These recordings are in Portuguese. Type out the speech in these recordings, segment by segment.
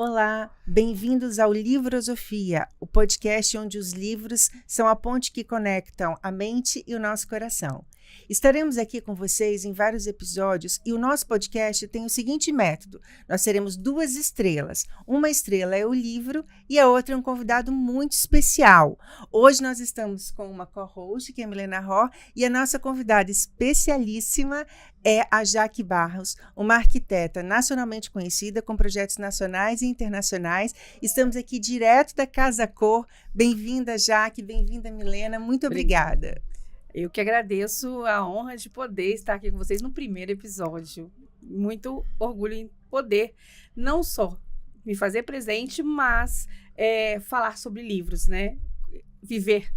Olá, bem-vindos ao Livrosofia, o podcast onde os livros são a ponte que conectam a mente e o nosso coração. Estaremos aqui com vocês em vários episódios e o nosso podcast tem o seguinte método: nós teremos 2 estrelas. Uma estrela é o livro e a outra é um convidado muito especial. Hoje nós estamos com uma co-host, que é a Milena Ró, e a nossa convidada especialíssima é a Jaque Barros, uma arquiteta nacionalmente conhecida com projetos nacionais e internacionais. Estamos aqui direto da Casa Cor. Bem-vinda, Jaque, bem-vinda, Milena. Muito obrigada. Eu que agradeço a honra de poder estar aqui com vocês no primeiro episódio. Muito orgulho em poder não só me fazer presente, mas falar sobre livros, né? Viver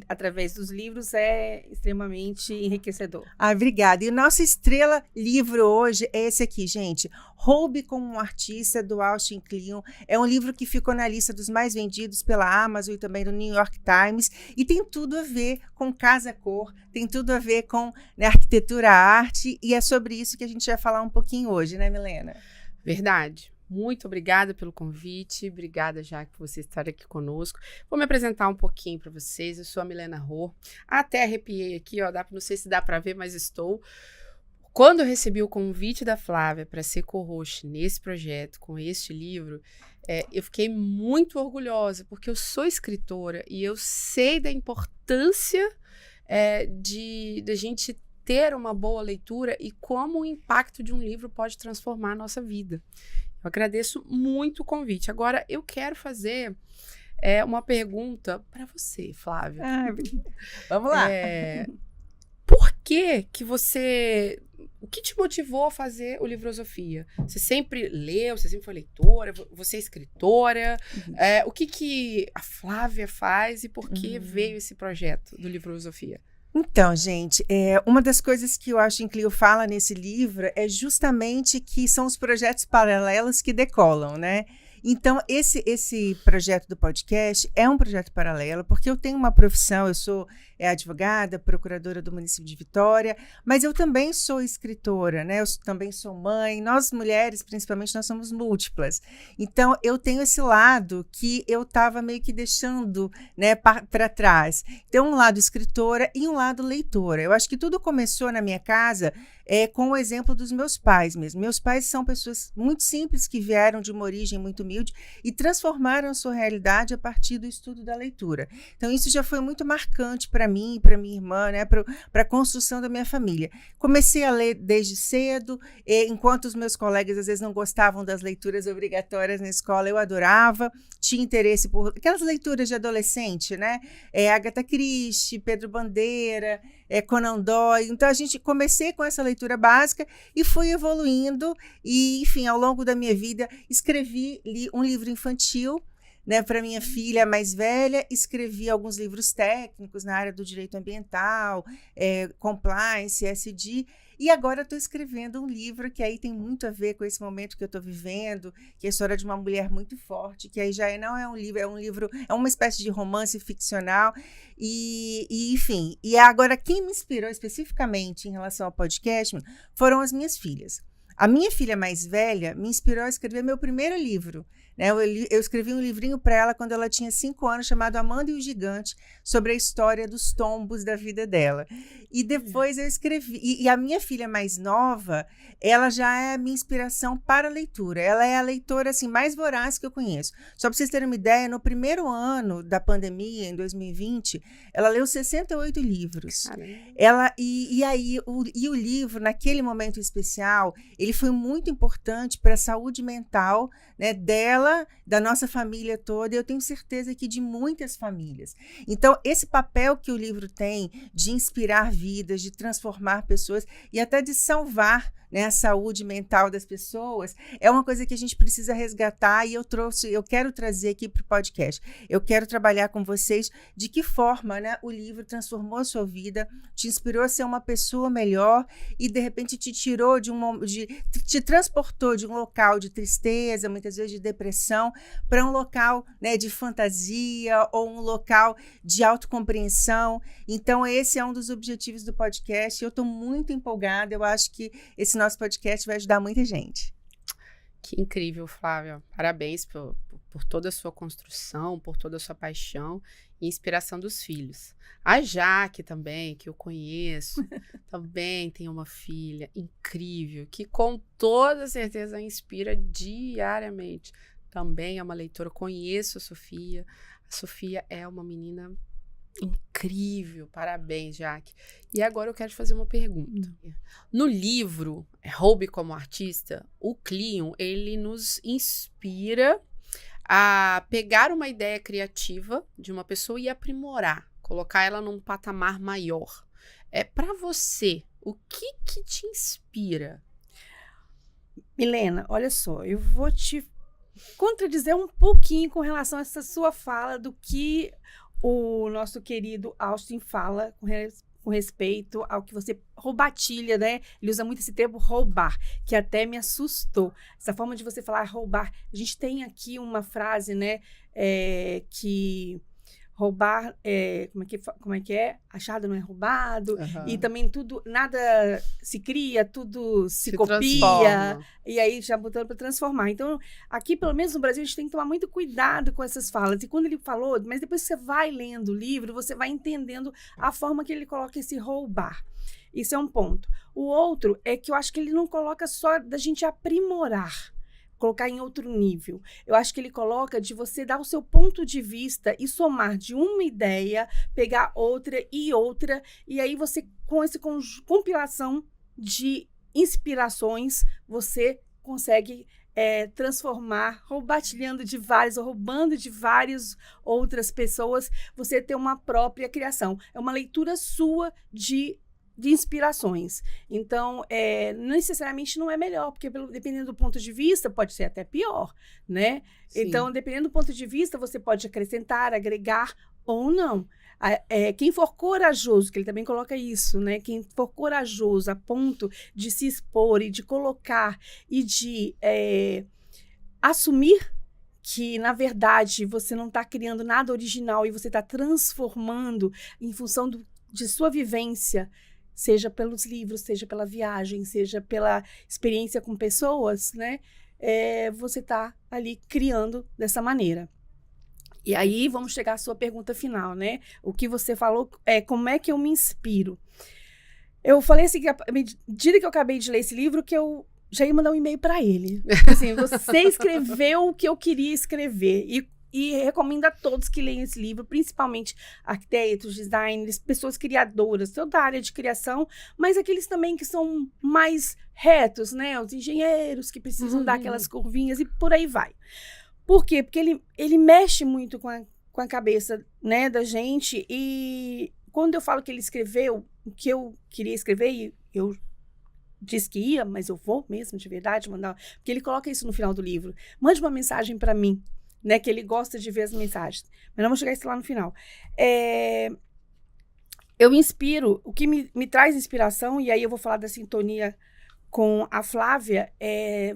através dos livros é extremamente enriquecedor. Obrigada. E o nosso estrela livro hoje é esse aqui, gente. Roube como um Artista, do Austin Kleon. É um livro que ficou na lista dos mais vendidos pela Amazon e também do New York Times. E tem tudo a ver com Casa Cor, tem tudo a ver com, né, arquitetura, arte. E é sobre isso que a gente vai falar um pouquinho hoje, né, Milena? Verdade. Muito obrigada pelo convite, obrigada, Jaque, por você estar aqui conosco. Vou me apresentar um pouquinho para vocês. Eu sou a Milena Rô. Até arrepiei aqui, ó, não sei se dá para ver, mas estou. Quando eu recebi o convite da Flávia para ser co-host nesse projeto, com este livro, eu fiquei muito orgulhosa, porque eu sou escritora e eu sei da importância da gente ter uma boa leitura e como o impacto de um livro pode transformar a nossa vida. Eu agradeço muito o convite. Agora, eu quero fazer uma pergunta para você, Flávia. Vamos lá. Por que você... O que te motivou a fazer o Livrosofia? Você sempre leu, você sempre foi leitora, você é escritora. O que a Flávia faz e por que veio esse projeto do Livrosofia? Então, gente, uma das coisas que o Austin Kleon fala nesse livro é justamente que são os projetos paralelos que decolam, né? Então, esse projeto do podcast é um projeto paralelo, porque eu tenho uma profissão, eu sou advogada, procuradora do município de Vitória, mas eu também sou escritora, né? Eu também sou mãe. Nós, mulheres, principalmente, nós somos múltiplas. Então, eu tenho esse lado que eu estava meio que deixando, né, para trás. Então, um lado escritora e um lado leitora. Eu acho que tudo começou na minha casa com o exemplo dos meus pais mesmo. Meus pais são pessoas muito simples que vieram de uma origem muito humilde e transformaram a sua realidade a partir do estudo da leitura. Então, isso já foi muito marcante para mim e para minha irmã, né, para a construção da minha família. Comecei a ler desde cedo, enquanto os meus colegas às vezes não gostavam das leituras obrigatórias na escola, eu adorava, tinha interesse por aquelas leituras de adolescente, né? Agatha Christie, Pedro Bandeira, Conan Doyle. Então, comecei com essa leitura básica e fui evoluindo e, enfim, ao longo da minha vida, li um livro infantil, né, para minha filha mais velha, escrevi alguns livros técnicos na área do direito ambiental, compliance, ESG, e agora estou escrevendo um livro que aí tem muito a ver com esse momento que eu estou vivendo, que é a história de uma mulher muito forte, que aí já não é um livro, é uma espécie de romance ficcional, enfim. E agora quem me inspirou especificamente em relação ao podcast foram as minhas filhas. A minha filha mais velha me inspirou a escrever meu primeiro livro, né? Eu escrevi um livrinho para ela quando ela tinha 5 anos, chamado Amanda e o Gigante, sobre a história dos tombos da vida dela. E depois eu escrevi. E a minha filha mais nova, ela já é a minha inspiração para a leitura. Ela é a leitora assim, mais voraz que eu conheço. Só para vocês terem uma ideia, no primeiro ano da pandemia, em 2020, ela leu 68 livros. O livro, naquele momento especial, ele foi muito importante para a saúde mental, né, dela, da nossa família toda, e eu tenho certeza que de muitas famílias. Então, esse papel que o livro tem de inspirar vidas, de transformar pessoas e até de salvar, né, a saúde mental das pessoas, é uma coisa que a gente precisa resgatar e eu quero trazer aqui para o podcast. Eu quero trabalhar com vocês de que forma, né, o livro transformou a sua vida, te inspirou a ser uma pessoa melhor e, de repente, te tirou te transportou de um local de tristeza, muitas vezes de depressão, para um local, né, de fantasia ou um local de autocompreensão. Então, esse é um dos objetivos do podcast. Eu estou muito empolgada, eu acho que esse nosso podcast vai ajudar muita gente. Que incrível, Flávia. Parabéns por toda a sua construção, por toda a sua paixão e inspiração dos filhos. A Jaque também, que eu conheço, também tem uma filha incrível, que com toda certeza inspira diariamente. Também é uma leitora, conheço a Sofia. A Sofia é uma menina incrível, parabéns, Jaque. E agora eu quero te fazer uma pergunta. No livro Roube como Artista, o Cleon, ele nos inspira a pegar uma ideia criativa de uma pessoa e aprimorar, colocar ela num patamar maior. Para você, o que te inspira? Milena, olha só, eu vou te contradizer um pouquinho com relação a essa sua fala do que o nosso querido Austin fala com respeito ao que você roubatilha, né? Ele usa muito esse termo roubar, que até me assustou. Essa forma de você falar roubar. A gente tem aqui uma frase, né? Que roubar, como é que é? Achado não é roubado. Uhum. E também tudo, nada se cria, tudo se copia. Transforma. E aí já botando para transformar. Então, aqui, pelo menos no Brasil, a gente tem que tomar muito cuidado com essas falas. E quando ele falou, mas depois que você vai lendo o livro, você vai entendendo a forma que ele coloca esse roubar. Isso é um ponto. O outro é que eu acho que ele não coloca só da gente aprimorar, colocar em outro nível. Eu acho que ele coloca de você dar o seu ponto de vista e somar de uma ideia, pegar outra, e aí você, com essa compilação de inspirações, você consegue transformar, roubando de várias outras pessoas, você ter uma própria criação. É uma leitura sua de inspirações. Então, necessariamente não é melhor, porque dependendo do ponto de vista, pode ser até pior, né? Sim. Então, dependendo do ponto de vista, você pode acrescentar, agregar ou não. Quem for corajoso, que ele também coloca isso, né? Quem for corajoso a ponto de se expor e de colocar e de assumir que, na verdade, você não está criando nada original e você está transformando em função de sua vivência, seja pelos livros, seja pela viagem, seja pela experiência com pessoas, né? Você está ali criando dessa maneira. E aí, vamos chegar à sua pergunta final, né? O que você falou como é que eu me inspiro? Eu falei assim, que à medida que eu acabei de ler esse livro, que eu já ia mandar um e-mail para ele. Assim, você escreveu o que eu queria escrever. E recomendo a todos que leiam esse livro, principalmente arquitetos, designers, pessoas criadoras, toda a área de criação, mas aqueles também que são mais retos, né? Os engenheiros que precisam dar aquelas curvinhas e por aí vai. Por quê? Porque ele mexe muito com a cabeça, né, da gente, e quando eu falo que ele escreveu o que eu queria escrever, e eu disse que ia, mas eu vou mesmo, de verdade, mandar, porque ele coloca isso no final do livro. Mande uma mensagem para mim, né, que ele gosta de ver as mensagens. Mas não vamos chegar a isso lá no final. Eu me inspiro, o que me traz inspiração, e aí eu vou falar da sintonia com a Flávia,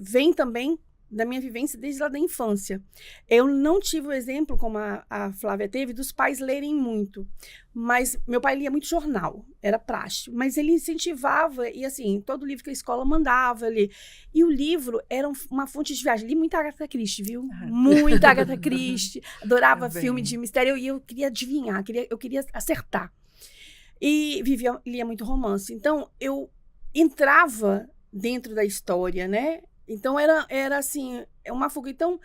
vem também da minha vivência desde lá da infância. Eu não tive o exemplo, como a Flávia teve, dos pais lerem muito. Mas meu pai lia muito jornal, era praxe. Mas ele incentivava, e assim, todo livro que a escola mandava ler. E o livro era uma fonte de viagem. Li muita Agatha Christie, viu? Muita Agatha Christie. Adorava filme de mistério e eu queria adivinhar, eu queria acertar. E lia muito romance. Então, eu entrava dentro da história, né? Então, era assim, uma fuga. Então,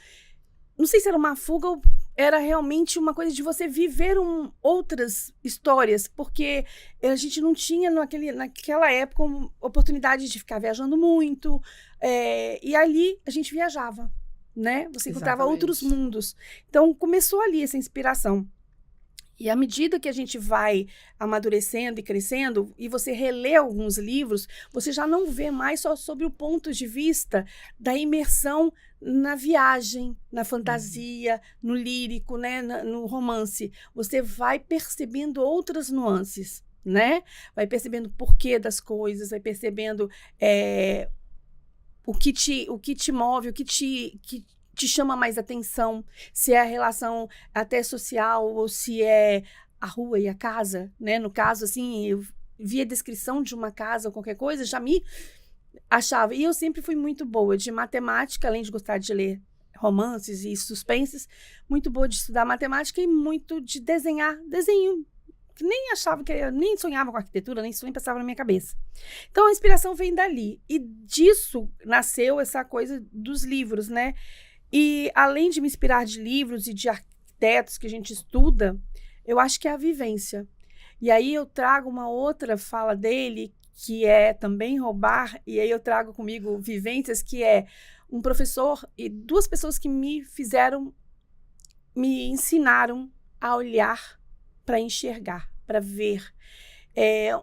não sei se era uma fuga ou era realmente uma coisa de você viver outras histórias, porque a gente não tinha naquela época oportunidade de ficar viajando muito, e ali a gente viajava, né? Você encontrava outros mundos. Então, começou ali essa inspiração. E à medida que a gente vai amadurecendo e crescendo, e você relê alguns livros, você já não vê mais só sobre o ponto de vista da imersão na viagem, na fantasia, no lírico, né, no romance. Você vai percebendo outras nuances, né? Vai percebendo o porquê das coisas, vai percebendo o que te move, o que te chama mais atenção, se é a relação até social ou se é a rua e a casa, né? No caso, assim, eu vi a descrição de uma casa ou qualquer coisa, já me achava. E eu sempre fui muito boa de matemática, além de gostar de ler romances e suspenses, muito boa de estudar matemática e muito de desenhar desenho. Que nem achava nem sonhava com arquitetura, nem isso nem passava na minha cabeça. Então a inspiração vem dali. E disso nasceu essa coisa dos livros, né? E além de me inspirar de livros e de arquitetos que a gente estuda, eu acho que é a vivência. E aí eu trago uma outra fala dele, que é também roubar, e aí eu trago comigo vivências, que é um professor e duas pessoas que me ensinaram a olhar para enxergar, para ver.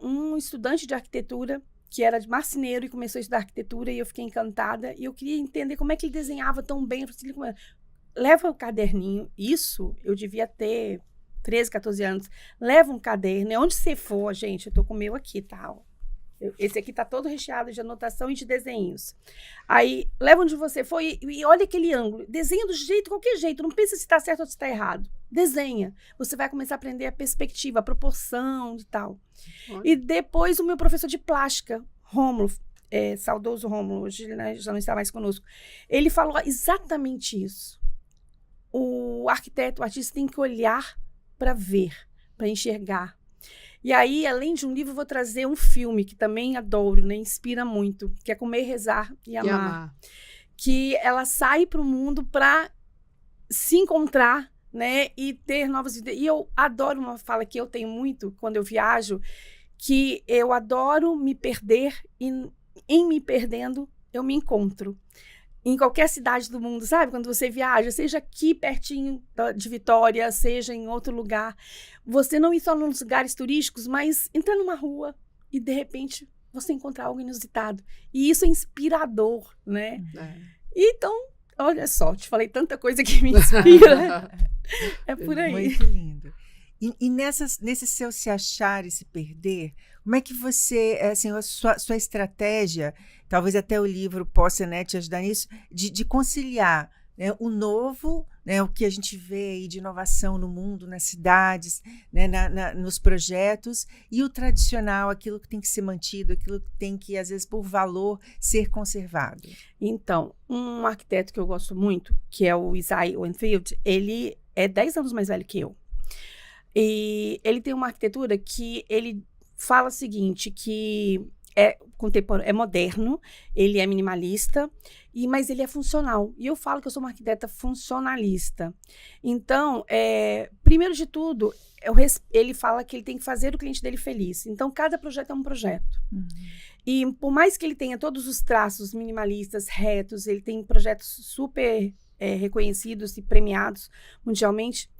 Um estudante de arquitetura que era marceneiro e começou a estudar arquitetura e eu fiquei encantada e eu queria entender como é que ele desenhava tão bem. Eu falei, leva o caderninho, isso eu devia ter 13, 14 anos, leva um caderno, onde você for, gente, eu tô com o meu aqui, tá? Esse aqui tá todo recheado de anotação e de desenhos. Aí, leva onde você for e olha aquele ângulo. Desenha do jeito, qualquer jeito. Não pensa se tá certo ou se tá errado. Desenha. Você vai começar a aprender a perspectiva, a proporção e tal. E depois o meu professor de plástica, Rômulo, saudoso Rômulo, hoje ele já não está mais conosco, ele falou exatamente isso. O arquiteto, o artista tem que olhar para ver, para enxergar. E aí, além de um livro, eu vou trazer um filme que também adoro, né? Inspira muito, que é Comer, Rezar e Amar. Que ela sai para o mundo para se encontrar, né? E ter novas ideias. E eu adoro uma fala que eu tenho muito quando eu viajo, que eu adoro me perder e em me perdendo eu me encontro. Em qualquer cidade do mundo, sabe? Quando você viaja, seja aqui pertinho de Vitória, seja em outro lugar, você não ir só nos lugares turísticos, mas entrar numa rua e, de repente, você encontrar algo inusitado. E isso é inspirador, né? Então, olha só, te falei tanta coisa que me inspira. É por aí. Muito lindo. E nesse seu se achar e se perder, como é que você, assim, a sua estratégia, talvez até o livro possa, né, te ajudar nisso, de conciliar, né, o novo, né, o que a gente vê aí de inovação no mundo, nas cidades, né, nos projetos, e o tradicional, aquilo que tem que ser mantido, aquilo que tem que, às vezes, por valor, ser conservado? Então, um arquiteto que eu gosto muito, que é o Isaiah Weinfeld, ele é 10 anos mais velho que eu. E ele tem uma arquitetura que ele fala o seguinte, que é contemporâneo, é moderno, ele é minimalista, mas ele é funcional. E eu falo que eu sou uma arquiteta funcionalista. Então, primeiro de tudo, ele fala que ele tem que fazer o cliente dele feliz. Então, cada projeto é um projeto. E por mais que ele tenha todos os traços minimalistas, retos, ele tem projetos super reconhecidos e premiados mundialmente,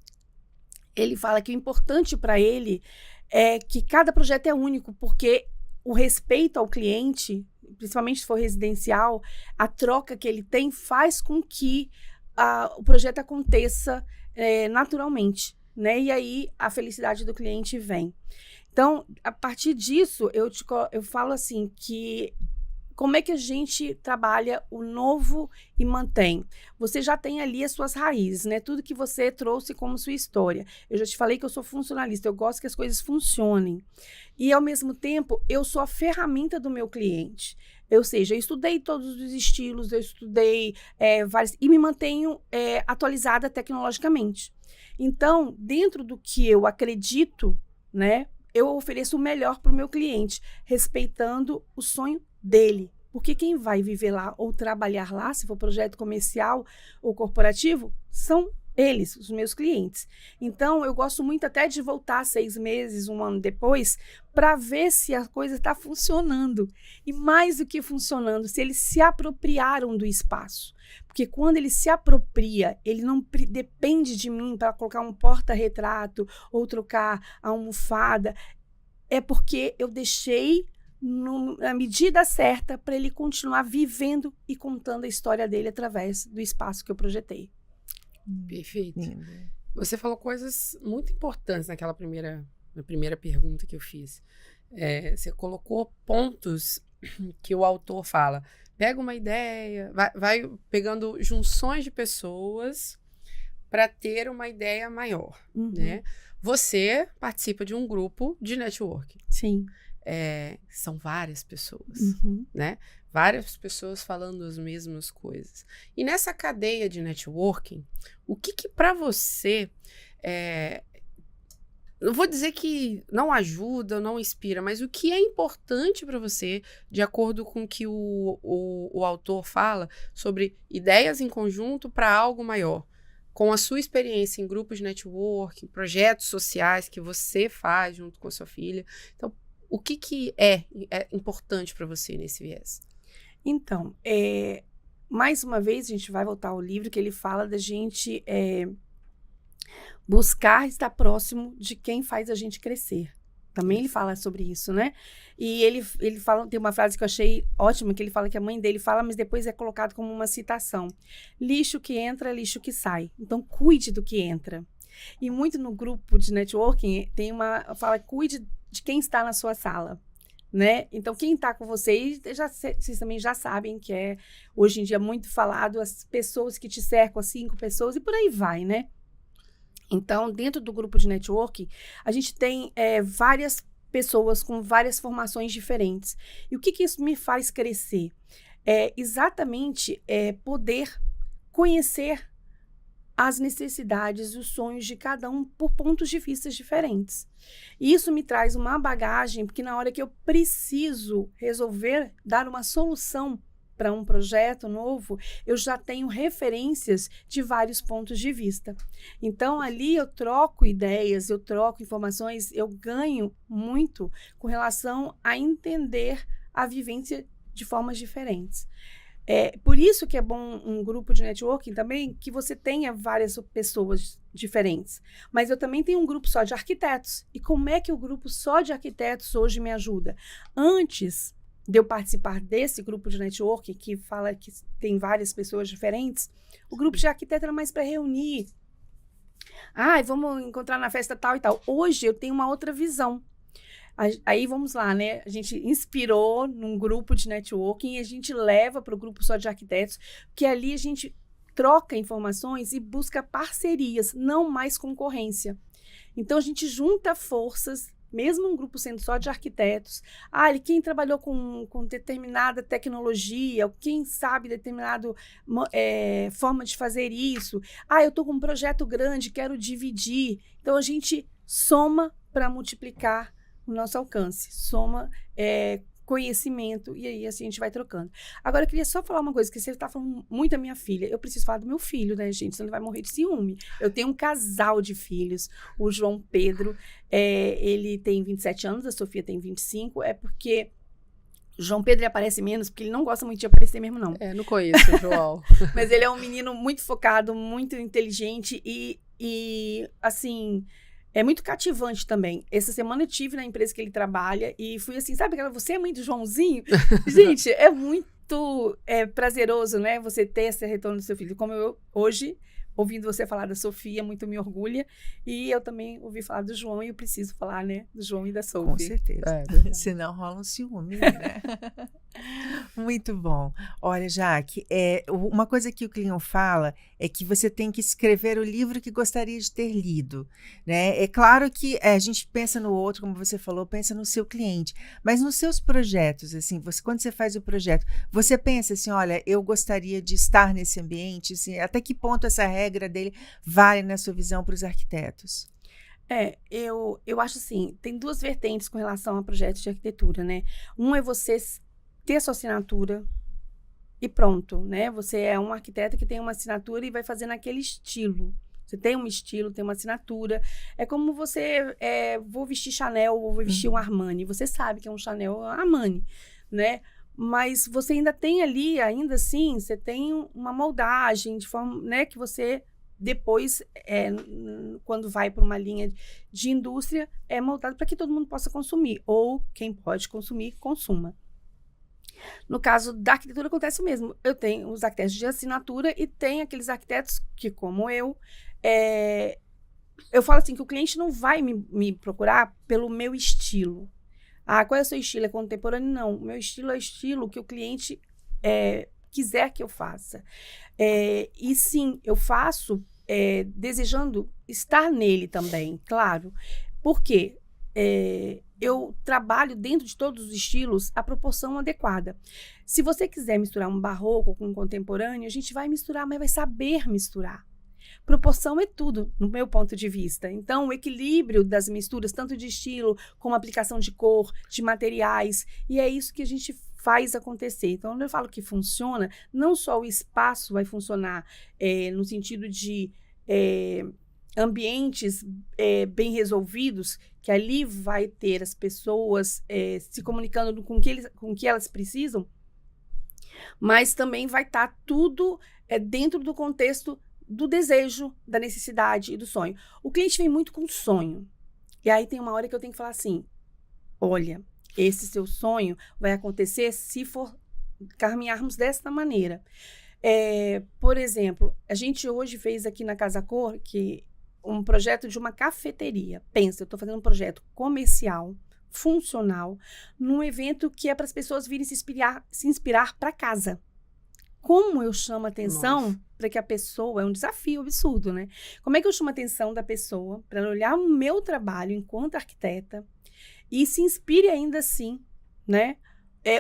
ele fala que o importante para ele é que cada projeto é único, porque o respeito ao cliente, principalmente se for residencial, a troca que ele tem faz com que o projeto aconteça naturalmente, né? E aí a felicidade do cliente vem. Então, a partir disso, eu falo assim que como é que a gente trabalha o novo e mantém? Você já tem ali as suas raízes, né? Tudo que você trouxe como sua história. Eu já te falei que eu sou funcionalista, eu gosto que as coisas funcionem. E, ao mesmo tempo, eu sou a ferramenta do meu cliente. Ou seja, eu estudei todos os estilos, eu estudei vários... E me mantenho atualizada tecnologicamente. Então, dentro do que eu acredito, né? Eu ofereço o melhor para o meu cliente, respeitando o sonho dele. Porque quem vai viver lá ou trabalhar lá, se for projeto comercial ou corporativo, são eles, os meus clientes. Então, eu gosto muito até de voltar 6 meses, 1 ano depois, para ver se a coisa está funcionando. E mais do que funcionando, se eles se apropriaram do espaço. Porque quando ele se apropria, ele não depende de mim para colocar um porta-retrato ou trocar a almofada. É porque eu deixei na medida certa para ele continuar vivendo e contando a história dele através do espaço que eu projetei. Perfeito. Você falou coisas muito importantes na primeira pergunta que eu fiz. Você colocou pontos que o autor fala. Pega uma ideia, vai pegando junções de pessoas para ter uma ideia maior, né? Você participa de um grupo de networking. Sim. são várias pessoas, Uhum. né? Várias pessoas falando as mesmas coisas. E nessa cadeia de networking, o que para você não vou dizer que não ajuda, não inspira, mas o que é importante para você, de acordo com o que o autor fala, sobre ideias em conjunto para algo maior, com a sua experiência em grupos de networking, projetos sociais que você faz junto com a sua filha. Então, o que é importante para você nesse viés? Então, mais uma vez, a gente vai voltar ao livro que ele fala da gente buscar estar próximo de quem faz a gente crescer. Também ele fala sobre isso, né? E ele fala, tem uma frase que eu achei ótima, que ele fala que a mãe dele fala, mas depois é colocado como uma citação. Lixo que entra, lixo que sai. Então, cuide do que entra. E muito no grupo de networking, fala, cuide de quem está na sua sala. Né? Então, quem está com vocês, vocês também já sabem que hoje em dia, muito falado, as pessoas que te cercam, as 5 pessoas, e por aí vai, né? Então, dentro do grupo de networking, a gente tem várias pessoas com várias formações diferentes. E o que isso me faz crescer? Exatamente poder conhecer as necessidades e os sonhos de cada um por pontos de vista diferentes. E isso me traz uma bagagem, porque na hora que eu preciso resolver, dar uma solução para um projeto novo, eu já tenho referências de vários pontos de vista. Então, ali eu troco ideias, eu troco informações, eu ganho muito com relação a entender a vivência de formas diferentes. Por isso que é bom um grupo de networking também, que você tenha várias pessoas diferentes. Mas eu também tenho um grupo só de arquitetos. E como é que o grupo só de arquitetos hoje me ajuda? Antes de eu participar desse grupo de networking, que fala que tem várias pessoas diferentes, o grupo de arquiteto era mais para reunir. Vamos encontrar na festa tal e tal. Hoje eu tenho uma outra visão. Aí vamos lá, né? A gente inspirou num grupo de networking e a gente leva para o grupo só de arquitetos, que ali a gente troca informações e busca parcerias, não mais concorrência. Então a gente junta forças, mesmo um grupo sendo só de arquitetos. Quem trabalhou com determinada tecnologia, quem sabe determinada forma de fazer isso. Eu estou com um projeto grande, quero dividir. Então a gente soma para multiplicar o nosso alcance, soma conhecimento, e aí assim a gente vai trocando. Agora, eu queria só falar uma coisa, que você está falando muito da minha filha, eu preciso falar do meu filho, né, gente, senão ele vai morrer de ciúme. Eu tenho um casal de filhos, o João Pedro, ele tem 27 anos, a Sofia tem 25, porque o João Pedro aparece menos, porque ele não gosta muito de aparecer mesmo, não. Não conheço o João. Mas ele é um menino muito focado, muito inteligente e assim... É muito cativante também. Essa semana eu estive na empresa que ele trabalha e fui assim, sabe aquela, você é mãe do Joãozinho? Gente, é muito prazeroso, né? Você ter esse retorno do seu filho. Como eu, hoje, ouvindo você falar da Sofia, muito me orgulha. E eu também ouvi falar do João e eu preciso falar, né? Do João e da Sofia. Com certeza. Senão rola um ciúme, né? Muito bom. Olha, Jaque, uma coisa que o Cleon fala é que você tem que escrever o livro que gostaria de ter lido, né? É claro que a gente pensa no outro, como você falou, pensa no seu cliente, mas nos seus projetos, assim, quando você faz o projeto, você pensa assim, olha, eu gostaria de estar nesse ambiente, assim, até que ponto essa regra dele vale na sua visão para os arquitetos? Eu acho assim, tem 2 vertentes com relação a projetos de arquitetura, né? Um é você ter sua assinatura e pronto, né? Você é um arquiteto que tem uma assinatura e vai fazer naquele estilo. Você tem um estilo, tem uma assinatura. É como você, vou vestir Chanel ou vou vestir um Armani. Você sabe que é um Chanel ou um Armani, né? Mas você ainda tem ali, ainda assim, você tem uma moldagem de forma, né? Que você depois, quando vai para uma linha de indústria, é moldado para que todo mundo possa consumir. Ou quem pode consumir, consuma. No caso da arquitetura acontece o mesmo. Eu tenho os arquitetos de assinatura e tem aqueles arquitetos que, como eu falo assim, que o cliente não vai me procurar pelo meu estilo. Qual é o seu estilo? É contemporâneo? Não. O meu estilo é o estilo que o cliente quiser que eu faça. E sim, eu faço desejando estar nele também, claro. Por quê? eu trabalho dentro de todos os estilos a proporção adequada. Se você quiser misturar um barroco com um contemporâneo, a gente vai misturar, mas vai saber misturar. Proporção é tudo, no meu ponto de vista. Então, o equilíbrio das misturas, tanto de estilo, como aplicação de cor, de materiais, e é isso que a gente faz acontecer. Então, quando eu falo que funciona, não só o espaço vai funcionar no sentido de ambientes bem resolvidos, que ali vai ter as pessoas se comunicando com o que elas precisam, mas também vai estar tudo dentro do contexto do desejo, da necessidade e do sonho. O cliente vem muito com sonho. E aí tem uma hora que eu tenho que falar assim, olha, esse seu sonho vai acontecer se for caminharmos desta maneira. Por exemplo, a gente hoje fez aqui na Casa Cor um projeto de uma cafeteria. Pensa, eu estou fazendo um projeto comercial, funcional, num evento que é para as pessoas virem se inspirar para casa. Como eu chamo a atenção para que a pessoa... É um desafio absurdo, né? Como é que eu chamo a atenção da pessoa para ela olhar o meu trabalho enquanto arquiteta e se inspire ainda assim, né?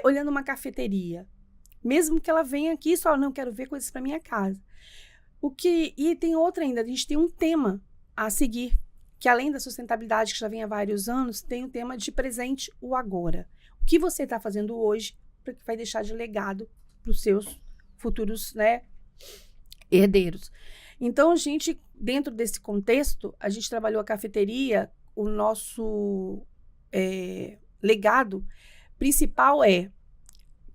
Olhando uma cafeteria. Mesmo que ela venha aqui e só, não, quero ver coisas para minha casa. E tem outra ainda, a gente tem um tema a seguir, que além da sustentabilidade, que já vem há vários anos, tem o tema de presente, o agora. O que você está fazendo hoje que vai deixar de legado para os seus futuros, né, herdeiros. Então, a gente, dentro desse contexto, a gente trabalhou a cafeteria, o nosso legado principal é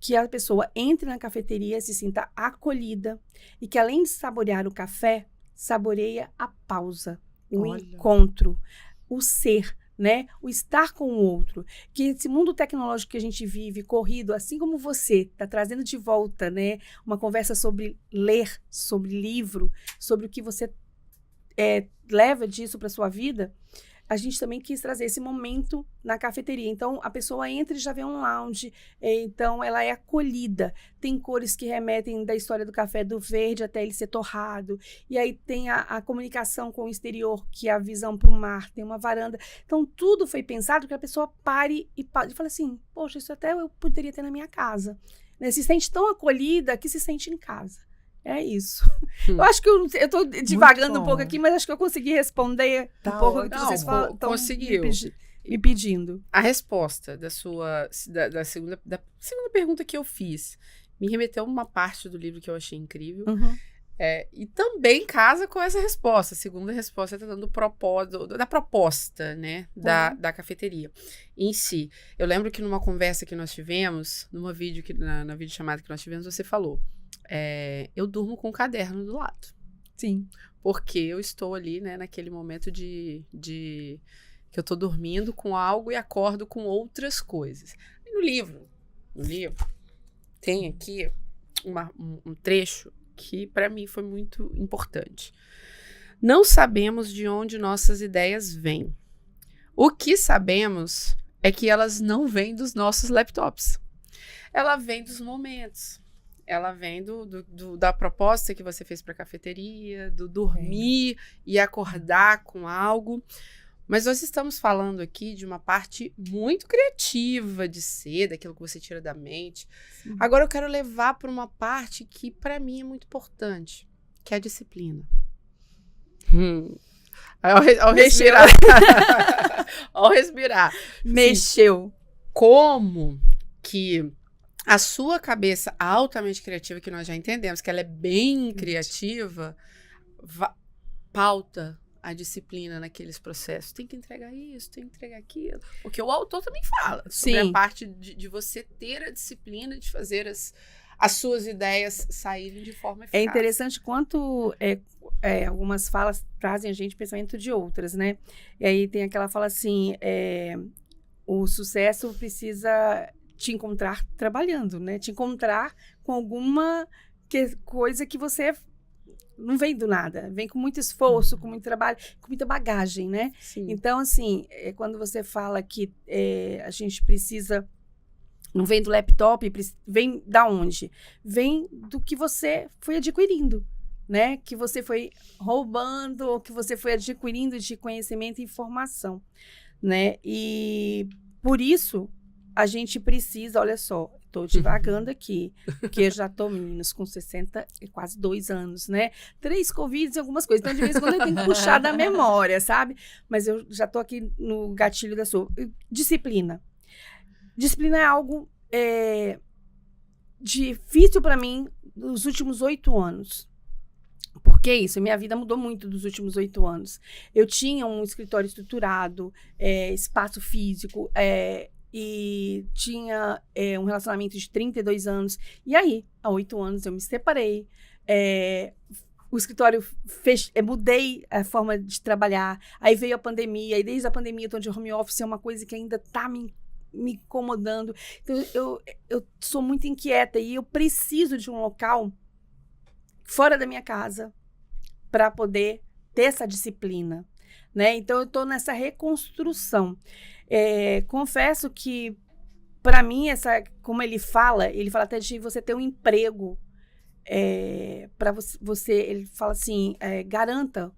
que a pessoa entre na cafeteria, se sinta acolhida e que, além de saborear o café, saboreia a pausa, o encontro, o ser, né? O estar com o outro. Que esse mundo tecnológico que a gente vive, corrido, assim como você está trazendo de volta, né? Uma conversa sobre ler, sobre livro, sobre o que você leva disso para sua vida, a gente também quis trazer esse momento na cafeteria. Então, a pessoa entra e já vê um lounge, então ela é acolhida. Tem cores que remetem da história do café, do verde até ele ser torrado. E aí tem a comunicação com o exterior, que é a visão para o mar, tem uma varanda. Então, tudo foi pensado que a pessoa pare e fale assim, poxa, isso até eu poderia ter na minha casa. Né? Se sente tão acolhida que se sente em casa. É isso. Eu acho que eu estou divagando um pouco aqui, mas acho que eu consegui responder um pouco do que vocês estão me pedindo. A resposta da segunda pergunta que eu fiz me remeteu a uma parte do livro que eu achei incrível. Uhum. E também casa com essa resposta. A segunda resposta está dando da proposta, né, da cafeteria em si. Eu lembro que numa conversa que nós tivemos, na videochamada que nós tivemos, você falou, eu durmo com um caderno do lado. Sim. Porque eu estou ali, né, naquele momento de que eu estou dormindo com algo e acordo com outras coisas. E no livro tem aqui um trecho que para mim foi muito importante. Não sabemos de onde nossas ideias vêm. O que sabemos é que elas não vêm dos nossos laptops. Ela vem dos momentos. Ela vem da proposta que você fez para a cafeteria, do dormir e acordar com algo. Mas nós estamos falando aqui de uma parte muito criativa de ser, daquilo que você tira da mente. Sim. Agora eu quero levar para uma parte que para mim é muito importante, que é a disciplina. Ao respirar. Ao respirar. Mexeu. Como que a sua cabeça altamente criativa, que nós já entendemos que ela é bem criativa, pauta a disciplina naqueles processos. Tem que entregar isso, tem que entregar aquilo. Porque o autor também fala sobre a parte de você ter a disciplina de fazer as suas ideias saírem de forma eficaz. É interessante quanto algumas falas trazem a gente pensamento de outras, né? E aí tem aquela fala assim, o sucesso precisa te encontrar trabalhando, né? Te encontrar com alguma coisa que você não vem do nada, vem com muito esforço, com muito trabalho, com muita bagagem, né? Sim. Então, assim, quando você fala que a gente precisa, não vem do laptop, vem da onde? Vem do que você foi adquirindo, né? Que você foi roubando, ou que você foi adquirindo de conhecimento e informação. né? E por isso a gente precisa, olha só, estou divagando aqui, porque eu já estou, meninos, com 62 anos, né? 3 Covids e algumas coisas. Então, de vez em quando eu tenho que puxar da memória, sabe? Mas eu já estou aqui no gatilho da sua. Disciplina. Disciplina é algo difícil para mim nos últimos 8 anos. Por que isso? Minha vida mudou muito dos últimos 8 anos. Eu tinha um escritório estruturado, espaço físico, e tinha um relacionamento de 32 anos. E aí, há 8 anos, eu me separei. O escritório, mudei a forma de trabalhar. Aí veio a pandemia. E desde a pandemia, eu estou de home office. É uma coisa que ainda está me incomodando. Então, eu sou muito inquieta. E eu preciso de um local fora da minha casa para poder ter essa disciplina, né? Então, eu estou nessa reconstrução. Confesso que, para mim, como ele fala até de você ter um emprego para você, ele fala assim, garanta,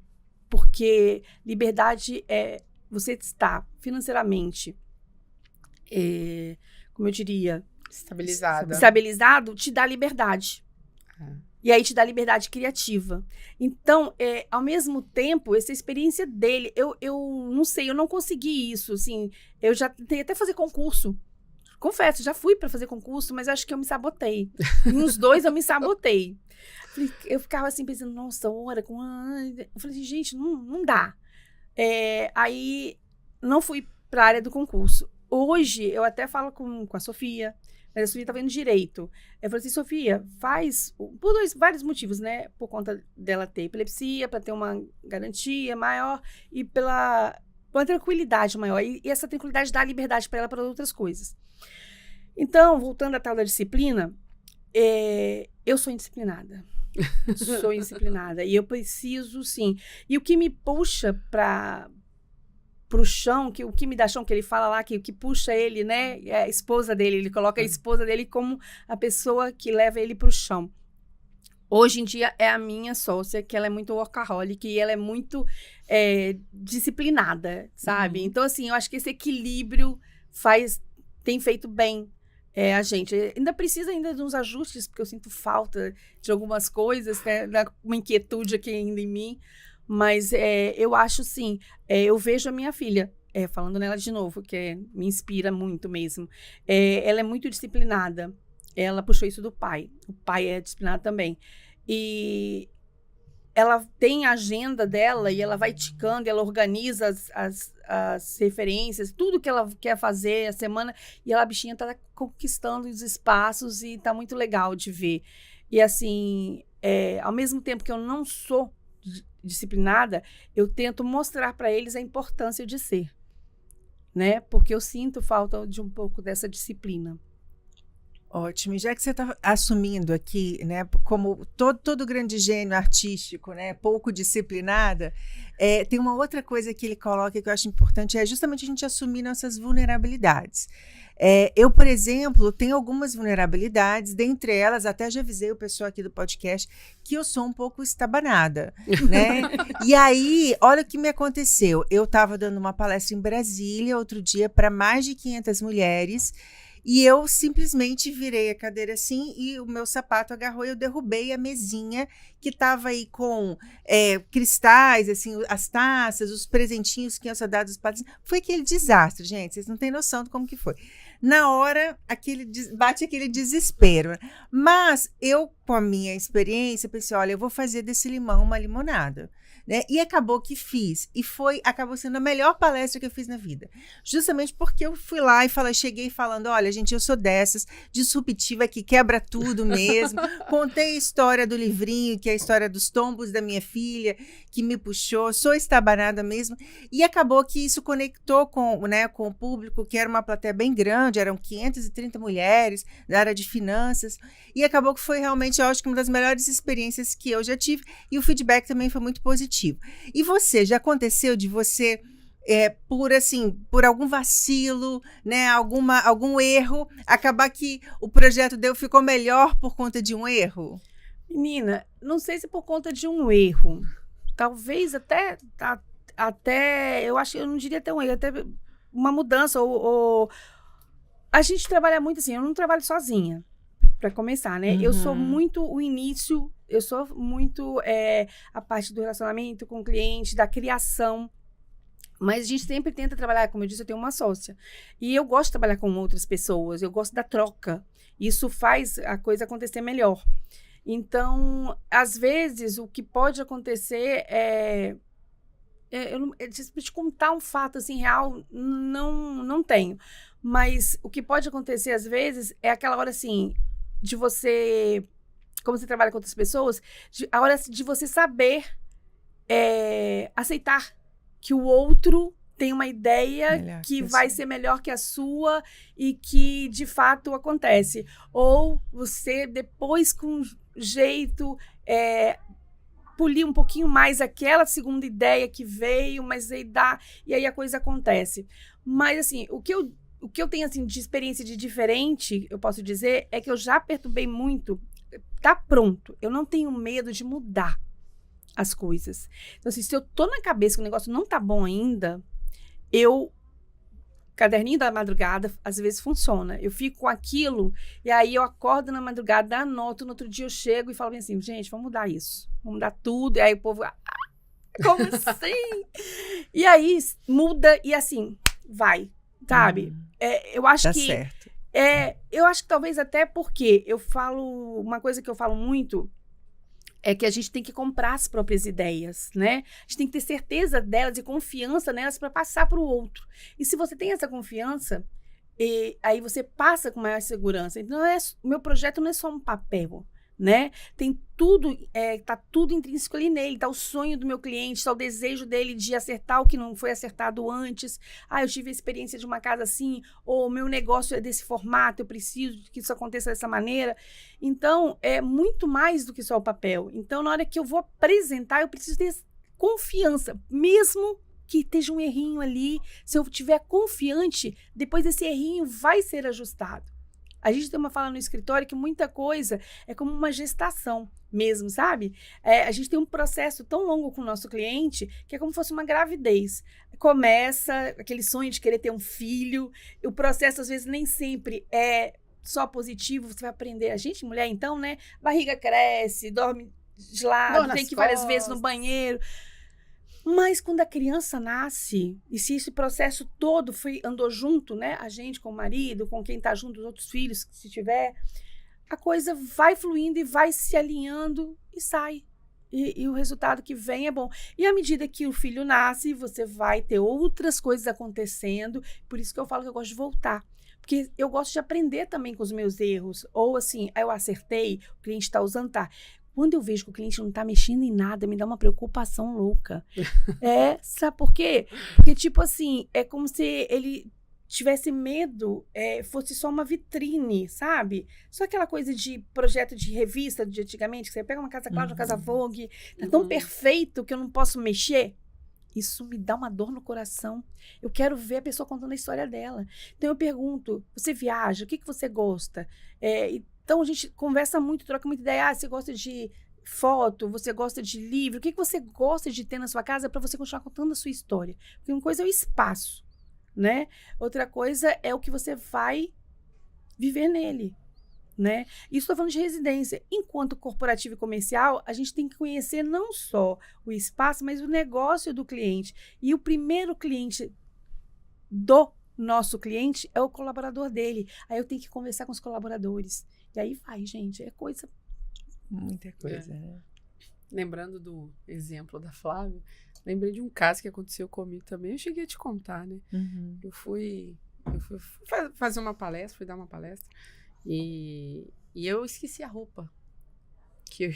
porque liberdade é você estar financeiramente, como eu diria, estabilizado, te dá liberdade. E aí te dá liberdade criativa. Então, ao mesmo tempo, essa experiência dele, eu não sei, eu não consegui isso, assim, eu já tentei até fazer concurso. Confesso, já fui para fazer concurso, mas acho que eu me sabotei. Em uns 2 eu me sabotei. Eu ficava assim, pensando, nossa, hora com... Eu falei assim, gente, não dá. Aí, não fui para a área do concurso. Hoje, eu até falo com a Sofia, mas a Sofia tá vendo direito. Eu falei assim, Sofia, faz... Por vários motivos, né? Por conta dela ter epilepsia, para ter uma garantia maior e pela tranquilidade maior. E essa tranquilidade dá liberdade para ela para outras coisas. Então, voltando à tal da disciplina, eu sou indisciplinada. Sou indisciplinada. E eu preciso, sim. E o que me puxa pro chão, o que me dá chão, que ele fala lá, que o que puxa ele, né, é a esposa dele, ele coloca a esposa dele como a pessoa que leva ele pro chão. Hoje em dia é a minha sócia, que ela é muito workaholic e ela é muito disciplinada, sabe? Então, assim, eu acho que esse equilíbrio tem feito bem a gente. Ainda precisa de uns ajustes, porque eu sinto falta de algumas coisas, né, uma inquietude aqui ainda em mim. Mas eu acho, sim, eu vejo a minha filha, falando nela de novo, que me inspira muito mesmo. Ela é muito disciplinada. Ela puxou isso do pai. O pai é disciplinado também. E ela tem a agenda dela e ela vai ticando, ela organiza as referências, tudo que ela quer fazer a semana. E a bichinha tá conquistando os espaços e tá muito legal de ver. E assim, ao mesmo tempo que eu não sou disciplinada, eu tento mostrar para eles a importância de ser, né? Porque eu sinto falta de um pouco dessa disciplina. Ótimo. E já que você está assumindo aqui, né, como todo grande gênio artístico, né, pouco disciplinada, tem uma outra coisa que ele coloca que eu acho importante, é justamente a gente assumir nossas vulnerabilidades. Eu, por exemplo, tenho algumas vulnerabilidades, dentre elas, até já avisei o pessoal aqui do podcast, que eu sou um pouco estabanada, né? E aí, olha o que me aconteceu. Eu estava dando uma palestra em Brasília outro dia para mais de 500 mulheres, e eu simplesmente virei a cadeira assim e o meu sapato agarrou e eu derrubei a mesinha que estava aí com cristais, assim, as taças, os presentinhos que iam ser dados para os padrinhos. Foi aquele desastre, gente, vocês não têm noção de como que foi. Na hora, bate aquele desespero. Mas eu, com a minha experiência, pensei, olha, eu vou fazer desse limão uma limonada. Né? E acabou que fiz. E acabou sendo a melhor palestra que eu fiz na vida. Justamente porque eu fui lá e cheguei falando, olha, gente, eu sou dessas, disruptiva, que quebra tudo mesmo. Contei a história do livrinho, que é a história dos tombos da minha filha, que me puxou, sou estabanada mesmo. E acabou que isso conectou com o público, que era uma plateia bem grande, eram 530 mulheres da área de finanças. E acabou que foi realmente, eu acho que uma das melhores experiências que eu já tive. E o feedback também foi muito positivo. E você, já aconteceu de você, por algum vacilo, né, algum erro, acabar que o projeto ficou melhor por conta de um erro? Menina, não sei se por conta de um erro. Talvez até eu acho que eu não diria até um erro, até uma mudança, ou... A gente trabalha muito assim, eu não trabalho sozinha, para começar, né? Eu sou muito o início, eu sou muito a parte do relacionamento com o cliente, da criação. Mas a gente sempre tenta trabalhar, como eu disse, eu tenho uma sócia. E eu gosto de trabalhar com outras pessoas, eu gosto da troca. Isso faz a coisa acontecer melhor. Então, às vezes, o que pode acontecer pra te contar um fato assim real, não tenho. Mas o que pode acontecer às vezes é aquela hora assim de você, como você trabalha com outras pessoas, a hora de você saber aceitar que o outro tem uma ideia que vai ser melhor que a sua e que de fato acontece. Ou você depois com jeito polir um pouquinho mais aquela segunda ideia que veio, mas aí e aí a coisa acontece. Mas assim, o que eu tenho assim de experiência de diferente, eu posso dizer, é que eu já perturbei muito. Tá pronto. Eu não tenho medo de mudar as coisas. Então assim, se eu tô na cabeça que o negócio não tá bom ainda, caderninho da madrugada, às vezes funciona. Eu fico com aquilo, e aí eu acordo na madrugada, anoto, no outro dia eu chego e falo bem assim, gente, vamos mudar isso. Vamos mudar tudo. E aí o povo, como assim? E aí muda e assim, vai, sabe? Eu acho Tá que... certo. Eu acho que talvez até porque uma coisa que eu falo muito é que a gente tem que comprar as próprias ideias, né? A gente tem que ter certeza delas e confiança nelas para passar para o outro. E se você tem essa confiança, aí você passa com maior segurança. Então, meu projeto não é só um papel, né? Tem tudo, tá tudo intrínseco ali nele. Tá o sonho do meu cliente, tá o desejo dele de acertar o que não foi acertado antes. Eu tive a experiência de uma casa assim, ou o meu negócio é desse formato, eu preciso que isso aconteça dessa maneira. Então, é muito mais do que só o papel. Então, na hora que eu vou apresentar, eu preciso ter confiança, mesmo que esteja um errinho ali. Se eu estiver confiante, depois esse errinho vai ser ajustado. A gente tem uma fala no escritório que muita coisa é como uma gestação mesmo, sabe? A gente tem um processo tão longo com o nosso cliente que é como se fosse uma gravidez. Começa aquele sonho de querer ter um filho, o processo às vezes nem sempre é só positivo, você vai aprender. A gente, mulher, então, né? Barriga cresce, dorme de lado, tem que ir várias vezes no banheiro. Mas quando a criança nasce, e se esse processo todo andou junto, né? A gente com o marido, com quem está junto, os outros filhos, se tiver, a coisa vai fluindo e vai se alinhando e sai. E o resultado que vem é bom. E à medida que o filho nasce, você vai ter outras coisas acontecendo. Por isso que eu falo que eu gosto de voltar. Porque eu gosto de aprender também com os meus erros. Ou assim, eu acertei, o cliente está usando, tá. Quando eu vejo que o cliente não tá mexendo em nada, me dá uma preocupação louca. Sabe por quê? Porque, tipo assim, é como se ele tivesse medo, fosse só uma vitrine, sabe? Só aquela coisa de projeto de revista de antigamente, que você pega uma casa Cláudia, uma casa Vogue, tá tão perfeito que eu não posso mexer. Isso me dá uma dor no coração. Eu quero ver a pessoa contando a história dela. Então eu pergunto, você viaja? O que você gosta? Então, a gente conversa muito, troca muita ideia. Você gosta de foto? Você gosta de livro? O que você gosta de ter na sua casa para você continuar contando a sua história? Porque uma coisa é o espaço, né? Outra coisa é o que você vai viver nele, né? Isso estou falando de residência. Enquanto corporativo e comercial, a gente tem que conhecer não só o espaço, mas o negócio do cliente. E o primeiro cliente do nosso cliente é o colaborador dele. Aí eu tenho que conversar com os colaboradores. E aí vai, gente, é coisa... Muita coisa, né? Lembrando do exemplo da Flávia, lembrei de um caso que aconteceu comigo também. Eu cheguei a te contar, né? Eu fui fazer uma palestra, fui dar uma palestra, e eu esqueci a roupa. Eu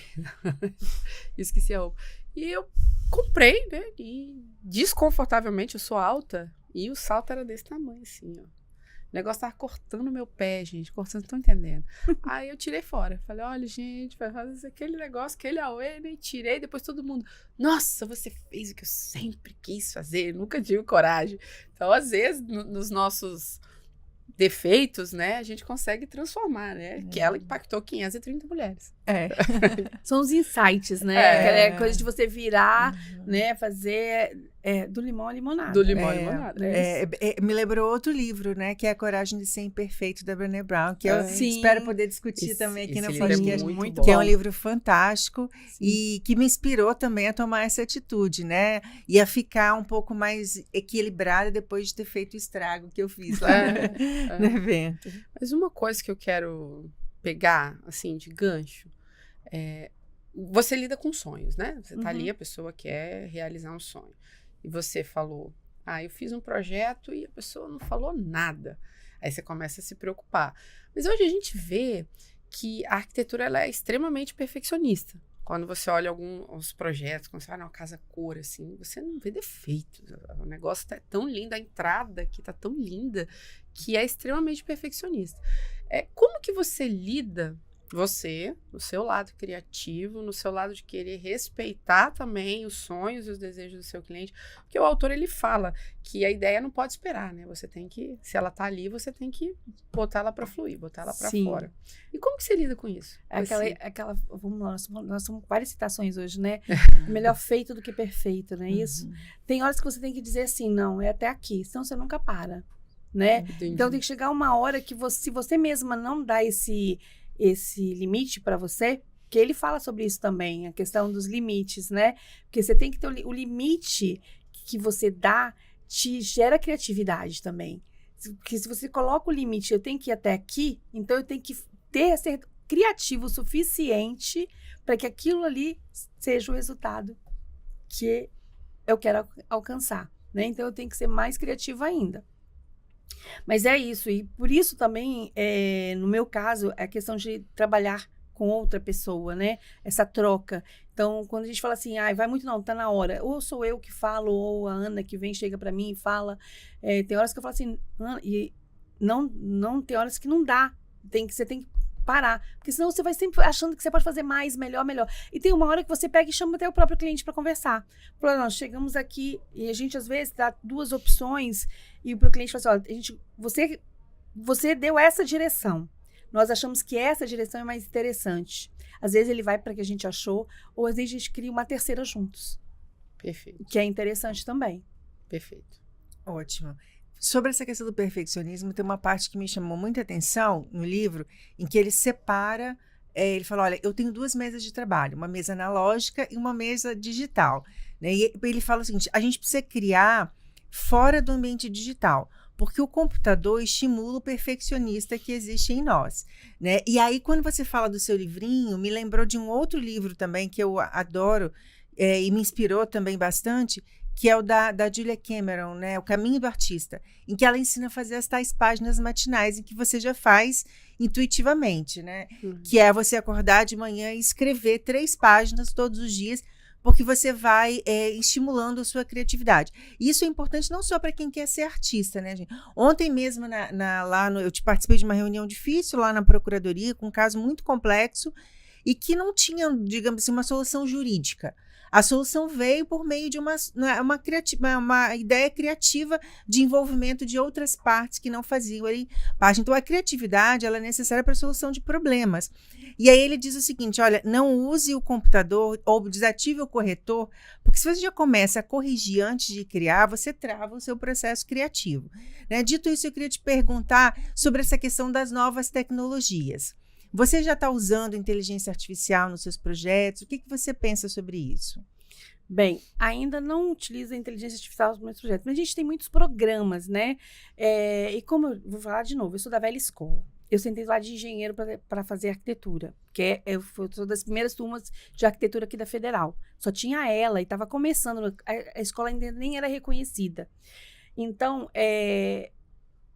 esqueci a roupa. E eu comprei, né? E desconfortavelmente, eu sou alta, e o salto era desse tamanho, assim, ó. O negócio tava cortando meu pé, gente. Vocês não estão entendendo. Aí eu tirei fora. Falei, olha, gente, vai fazer aquele negócio, aquele auê, né? Tirei. Depois todo mundo, nossa, você fez o que eu sempre quis fazer. Nunca tive coragem. Então, às vezes, nos nossos defeitos, né? A gente consegue transformar, né? Que ela impactou 530 mulheres. São os insights, né? Aquela coisa de você virar, né? Fazer... Do limão à limonada. Do limão à limonada. Me lembrou outro livro, né? Que é A Coragem de Ser Imperfeito, da Brené Brown, que eu espero poder discutir também aqui no podcast. Muito que bom. é um livro fantástico e que me inspirou também a tomar essa atitude, né? E a ficar um pouco mais equilibrada depois de ter feito o estrago que eu fiz lá no evento. Mas uma coisa que eu quero pegar, assim, de gancho, você lida com sonhos, né? Você tá ali, a pessoa quer realizar um sonho. E você falou, eu fiz um projeto e a pessoa não falou nada. Aí você começa a se preocupar. Mas hoje a gente vê que a arquitetura ela é extremamente perfeccionista. Quando você olha alguns projetos, quando você vai numa casa cor, assim, você não vê defeitos. O negócio tá tão lindo, a entrada aqui tá tão linda, que é extremamente perfeccionista. Como que você lida, você, no seu lado criativo, no seu lado de querer respeitar também os sonhos e os desejos do seu cliente? Porque o autor, ele fala que a ideia não pode esperar, né? Você tem que, se ela tá ali, você tem que botar ela para fluir, botar ela para fora. E como que você lida com isso? Vamos lá, nós somos várias citações hoje, né? Melhor feito do que perfeito, não é isso? Tem horas que você tem que dizer assim, não, é até aqui, senão você nunca para, né? Entendi. Então tem que chegar uma hora que se você mesma não dá esse limite para você, que ele fala sobre isso também, a questão dos limites, né? Porque você tem que ter o limite que você dá, te gera criatividade também. Porque se você coloca o limite, eu tenho que ir até aqui, então eu tenho que ser criativo o suficiente para que aquilo ali seja o resultado que eu quero alcançar, né? Então eu tenho que ser mais criativa ainda. Mas é isso, e por isso também, no meu caso, é a questão de trabalhar com outra pessoa, né? Essa troca. Então, quando a gente fala assim, vai muito não, tá na hora. Ou sou eu que falo, ou a Ana que vem, chega pra mim e fala. Tem horas que eu falo assim, e não tem horas que não dá. Você tem que parar. Porque senão você vai sempre achando que você pode fazer mais, melhor. E tem uma hora que você pega e chama até o próprio cliente para conversar. Fala, nós chegamos aqui e a gente às vezes dá 2 opções e pro cliente fala assim, você deu essa direção. Nós achamos que essa direção é mais interessante. Às vezes ele vai para que a gente achou, ou às vezes a gente cria uma terceira juntos. Perfeito. Que é interessante também. Perfeito. Ótimo. Sobre essa questão do perfeccionismo, tem uma parte que me chamou muita atenção no livro, em que ele separa, ele fala, olha, eu tenho 2 mesas de trabalho, uma mesa analógica e uma mesa digital. Né? E ele fala o seguinte, a gente precisa criar fora do ambiente digital, porque o computador estimula o perfeccionista que existe em nós. Né? E aí, quando você fala do seu livrinho, me lembrou de um outro livro também, que eu adoro, e me inspirou também bastante, que é o da Julia Cameron, né? O Caminho do Artista, em que ela ensina a fazer as tais páginas matinais, em que você já faz intuitivamente, né? Que é você acordar de manhã e escrever 3 páginas todos os dias, porque você vai estimulando a sua criatividade. E isso é importante não só para quem quer ser artista, né, gente? Ontem mesmo, eu participei de uma reunião difícil lá na Procuradoria, com um caso muito complexo, e que não tinha, digamos assim, uma solução jurídica. A solução veio por meio de uma ideia criativa de envolvimento de outras partes que não faziam parte. Então, a criatividade ela é necessária para a solução de problemas. E aí ele diz o seguinte, olha, não use o computador ou desative o corretor, porque se você já começa a corrigir antes de criar, você trava o seu processo criativo. Né? Dito isso, eu queria te perguntar sobre essa questão das novas tecnologias. Você já está usando inteligência artificial nos seus projetos? O que você pensa sobre isso? Bem, ainda não utilizo a inteligência artificial nos meus projetos, mas a gente tem muitos programas, né? E como eu vou falar de novo, eu sou da velha escola. Eu sentei lá de engenheiro para fazer arquitetura, que eu sou das primeiras turmas de arquitetura aqui da Federal. Só tinha ela e estava começando, a escola ainda nem era reconhecida. Então,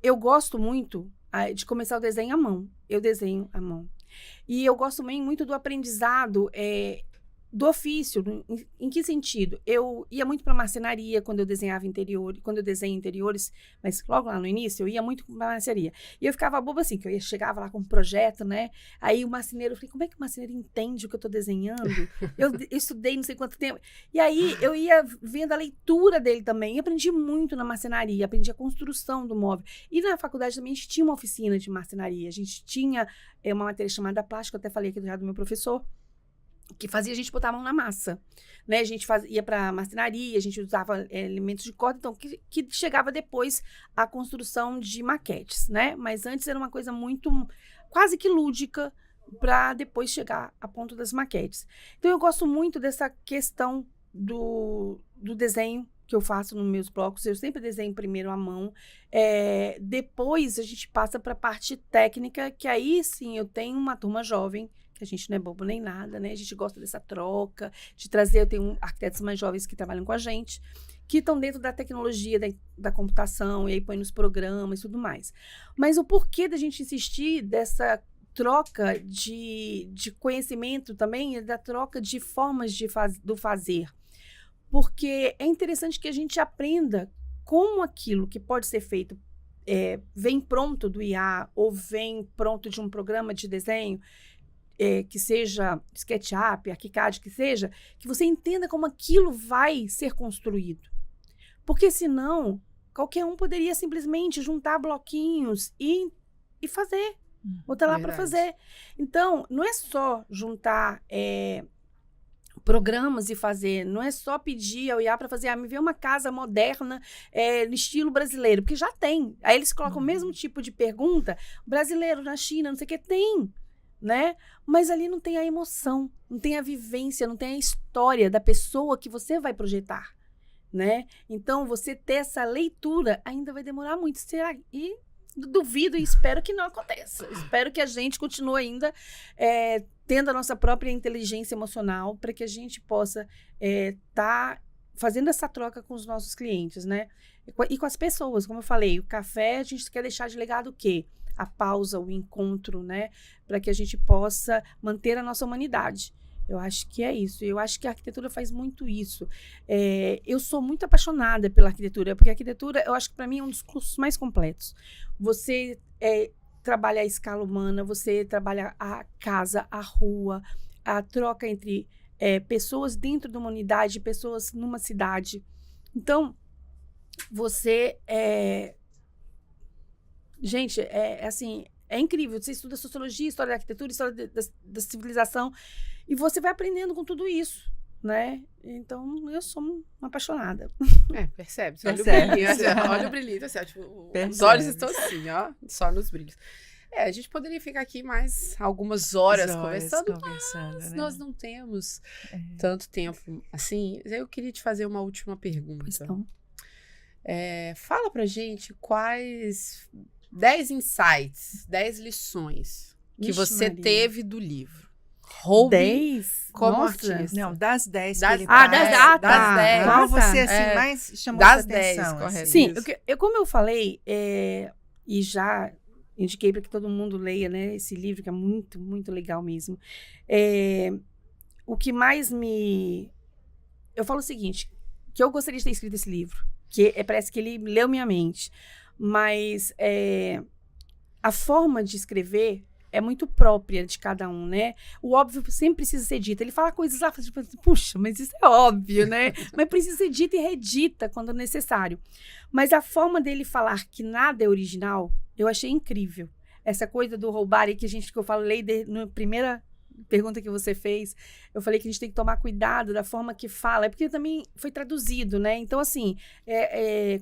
eu gosto muito de começar o desenho à mão. Eu desenho à mão. E eu gosto também muito do aprendizado do ofício. Em que sentido? Eu ia muito para marcenaria quando eu desenhava quando eu desenho interiores, mas logo lá no início eu ia muito para marcenaria. E eu ficava boba assim, que eu chegava lá com um projeto, né? Aí o marceneiro, eu falei, como é que o marceneiro entende o que eu estou desenhando? Eu estudei não sei quanto tempo. E aí eu ia vendo a leitura dele também. E aprendi muito na marcenaria, aprendi a construção do móvel. E na faculdade também a gente tinha uma oficina de marcenaria. A gente tinha uma matéria chamada plástica, eu até falei aqui já do meu professor. que fazia a gente botar a mão na massa, né? A gente ia para marcenaria, a gente usava elementos de corda, então que chegava depois à construção de maquetes, né? Mas antes era uma coisa muito, quase que lúdica, para depois chegar a ponto das maquetes. Então eu gosto muito dessa questão do desenho que eu faço nos meus blocos. Eu sempre desenho primeiro à mão, depois a gente passa para a parte técnica, que aí sim eu tenho uma turma jovem, que a gente não é bobo nem nada, né? A gente gosta dessa troca, de trazer, eu tenho arquitetos mais jovens que trabalham com a gente, que estão dentro da tecnologia, da computação, e aí põe nos programas e tudo mais. Mas o porquê da gente insistir dessa troca de conhecimento também, da troca de formas do fazer. Porque é interessante que a gente aprenda como aquilo que pode ser feito vem pronto do IA ou vem pronto de um programa de desenho, que seja SketchUp, ArchiCAD, que seja, que você entenda como aquilo vai ser construído. Porque senão, qualquer um poderia simplesmente juntar bloquinhos e fazer. Botar lá para fazer. Então, não é só juntar programas e fazer, não é só pedir ao IA para fazer, me vê uma casa moderna no estilo brasileiro, porque já tem. Aí eles colocam o mesmo tipo de pergunta, brasileiro na China, não sei o que, tem, né? Mas ali não tem a emoção, não tem a vivência, não tem a história da pessoa que você vai projetar, né? Então, você ter essa leitura ainda vai demorar muito. Será? E duvido e espero que não aconteça. Espero que a gente continue ainda tendo a nossa própria inteligência emocional para que a gente possa tá fazendo essa troca com os nossos clientes, né? E com as pessoas, como eu falei, o café a gente quer deixar de legado o quê? A pausa, o encontro, né? Para que a gente possa manter a nossa humanidade. Eu acho que é isso. Eu acho que a arquitetura faz muito isso. Eu sou muito apaixonada pela arquitetura, porque a arquitetura, eu acho que para mim é um dos cursos mais completos. Você trabalha a escala humana, você trabalha a casa, a rua, a troca entre pessoas dentro de uma unidade, pessoas numa cidade. Então, você gente, assim, é incrível. Você estuda sociologia, história da arquitetura, história da civilização, e você vai aprendendo com tudo isso, né? Então, eu sou uma apaixonada. Percebe. Olha o brilhinho, assim, tipo, os olhos estão assim, ó, só nos brilhos. A gente poderia ficar aqui mais algumas horas conversando, mas nós não temos tanto tempo assim. Eu queria te fazer uma última pergunta. Então. Fala pra gente quais 10 insights, 10 lições que você teve do livro. Roube 10? como Nossa. artista. Não, das 10 Das- que ele das 10. das 10. Qual você, assim, É. mais chamou Das sua 10, atenção? correto. assim? Sim, Isso. como eu falei, e já indiquei para que todo mundo leia, né, esse livro, que é muito, muito legal mesmo. O que mais eu falo o seguinte, que eu gostaria de ter escrito esse livro, que parece que ele leu minha mente, mas a forma de escrever é muito própria de cada um, né? O óbvio sempre precisa ser dito. Ele fala coisas lá, tipo, puxa, mas isso é óbvio, né? Mas precisa ser dita e redita quando necessário. Mas a forma dele falar que nada é original, eu achei incrível. Essa coisa do roubar, que eu falei na primeira pergunta que você fez, eu falei que a gente tem que tomar cuidado da forma que fala, porque também foi traduzido, né? Então, assim,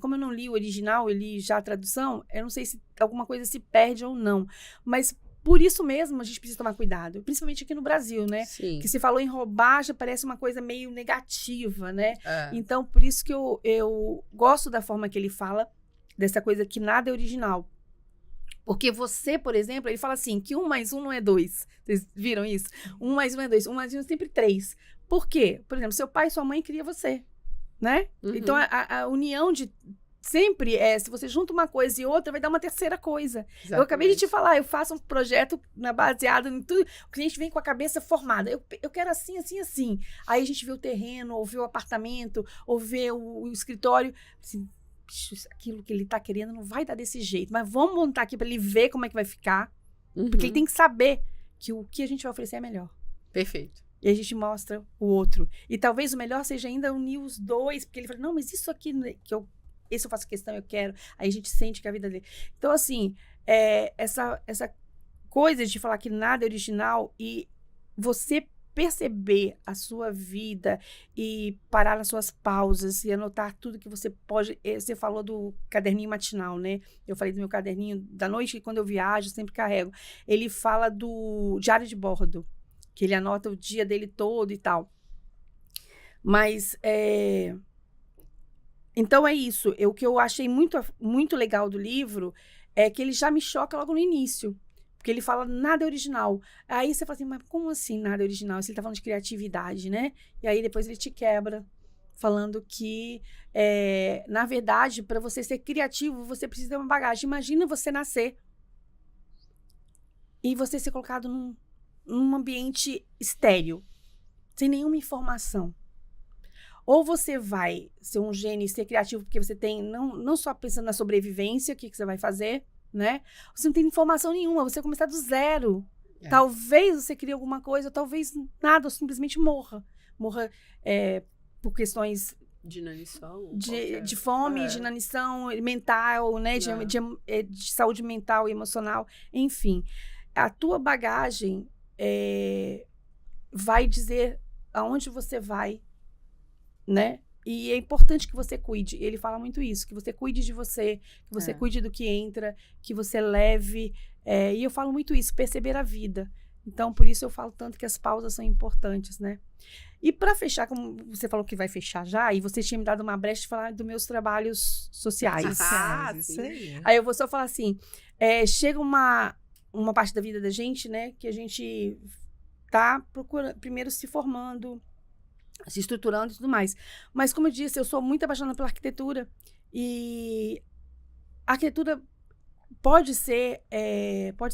como eu não li o original, eu li já a tradução, eu não sei se alguma coisa se perde ou não, mas por isso mesmo a gente precisa tomar cuidado, principalmente aqui no Brasil, né? Sim. Que se falou em roubar, já parece uma coisa meio negativa, né? Então, por isso que eu gosto da forma que ele fala, dessa coisa que nada é original. Porque você, por exemplo, ele fala assim, que 1 mais 1 não é 2. Vocês viram isso? 1 mais 1 é 2. 1 mais 1 é sempre 3. Por quê? Por exemplo, seu pai e sua mãe queriam você, né? Uhum. Então, a união de... Sempre se você junta uma coisa e outra, vai dar uma terceira coisa. Exatamente. Eu acabei de te falar, eu faço um projeto baseado em tudo. O cliente vem com a cabeça formada. Eu quero assim, assim, assim. Aí a gente vê o terreno, ou vê o apartamento, ou vê o escritório. Assim, aquilo que ele tá querendo não vai dar desse jeito. Mas vamos montar aqui para ele ver como é que vai ficar. Uhum. Porque ele tem que saber que o que a gente vai oferecer é melhor. Perfeito. E a gente mostra o outro. E talvez o melhor seja ainda unir os dois. Porque ele fala, não, mas isso aqui esse eu faço questão, eu quero. Aí a gente sente que a vida dele... Então, assim, essa coisa de falar que nada é original e você perceber a sua vida e parar nas suas pausas e anotar tudo que você pode. Você falou do caderninho matinal, né? Eu falei do meu caderninho da noite, que quando eu viajo, eu sempre carrego. Ele fala do diário de bordo, que ele anota o dia dele todo e tal. Mas, então é isso. O que eu achei muito, muito legal do livro é que ele já me choca logo no início. Porque ele fala nada é original. Aí você fala assim, mas como assim nada é original? Se ele tá falando de criatividade, né? E aí depois ele te quebra, falando que, na verdade, para você ser criativo, você precisa ter uma bagagem. Imagina você nascer e você ser colocado num ambiente estéril, sem nenhuma informação. Ou você vai ser um gênio e ser criativo porque você tem, não só pensando na sobrevivência, o que você vai fazer, né? Você não tem informação nenhuma, você vai começar do zero. Talvez você crie alguma coisa, talvez nada, ou simplesmente morra. Morra por questões de inanição, de fome, de inanição mental, né? De saúde mental e emocional, enfim. A tua bagagem vai dizer aonde você vai, né? E é importante que você cuide. Ele fala muito isso, que você cuide de você, que você cuide do que entra, que você leve. E eu falo muito isso, perceber a vida. Então, por isso eu falo tanto que as pausas são importantes, né? E para fechar, como você falou que vai fechar já, e você tinha me dado uma brecha de falar dos meus trabalhos sociais. Isso aí. Aí eu vou só falar assim, chega uma parte da vida da gente, né, que a gente tá procurando, primeiro se formando, se estruturando e tudo mais. Mas, como eu disse, eu sou muito apaixonada pela arquitetura. E a arquitetura pode ser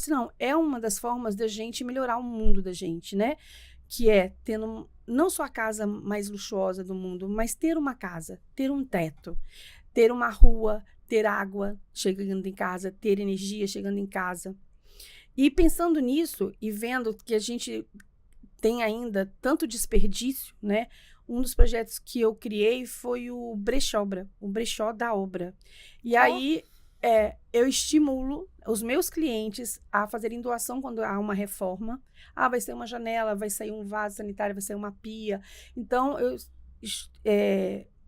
não, é uma das formas da gente melhorar o mundo da gente, né? Que é tendo não só a casa mais luxuosa do mundo, mas ter uma casa, ter um teto, ter uma rua, ter água chegando em casa, ter energia chegando em casa. E pensando nisso e vendo que a gente tem ainda tanto desperdício, né? Um dos projetos que eu criei foi o Brechobra, o brechó da obra. E aí eu estimulo os meus clientes a fazerem doação quando há uma reforma. Vai ser uma janela, vai sair um vaso sanitário, vai sair uma pia. Então, eu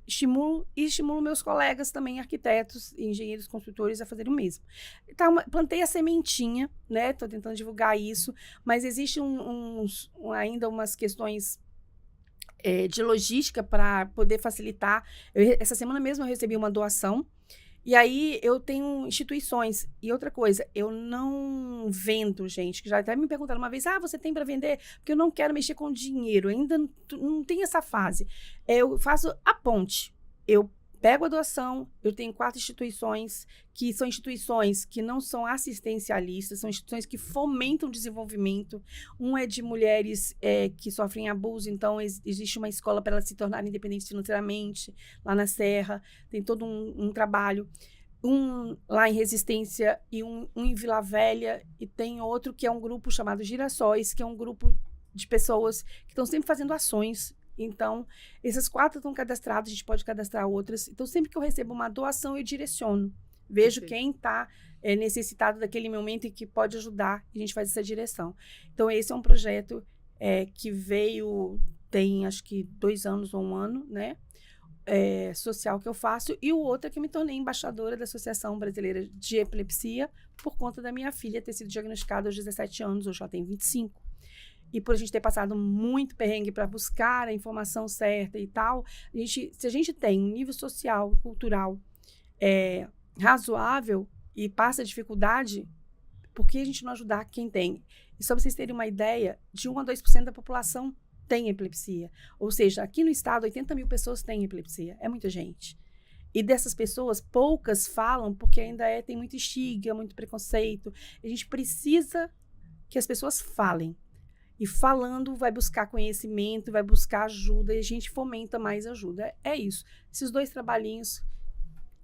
estimulo meus colegas também, arquitetos, engenheiros, construtores, a fazerem o mesmo. Então, plantei a sementinha, né? Estou tentando divulgar isso, mas existe ainda umas questões de logística para poder facilitar. Essa semana mesmo eu recebi uma doação, e aí eu tenho instituições. E outra coisa, eu não vendo, gente, que já até me perguntaram uma vez, você tem para vender? Porque eu não quero mexer com dinheiro, ainda não tem essa fase. Eu faço a ponte. Eu pego a doação, eu tenho 4 instituições, que são instituições que não são assistencialistas, são instituições que fomentam o desenvolvimento. Um é de mulheres que sofrem abuso, então existe uma escola para elas se tornarem independentes financeiramente, lá na Serra, tem todo um trabalho. Um lá em Resistência e um em Vila Velha, e tem outro que é um grupo chamado Girassóis, que é um grupo de pessoas que estão sempre fazendo ações. Então, essas 4 estão cadastradas, a gente pode cadastrar outras. Então, sempre que eu recebo uma doação, eu direciono. Vejo quem está necessitado daquele momento e que pode ajudar, e a gente faz essa direção. Então, esse é um projeto que veio, tem acho que 2 anos ou 1 ano, né? Social que eu faço. E o outro é que eu me tornei embaixadora da Associação Brasileira de Epilepsia, por conta da minha filha ter sido diagnosticada aos 17 anos, hoje ela tem 25. E por a gente ter passado muito perrengue para buscar a informação certa e tal, se a gente tem um nível social, cultural razoável e passa dificuldade, por que a gente não ajudar quem tem? E só para vocês terem uma ideia, de 1 a 2% da população tem epilepsia. Ou seja, aqui no estado, 80 mil pessoas têm epilepsia. É muita gente. E dessas pessoas, poucas falam porque ainda tem muito estigma, muito preconceito. A gente precisa que as pessoas falem. E falando, vai buscar conhecimento, vai buscar ajuda, e a gente fomenta mais ajuda. É isso. Esses 2 trabalhinhos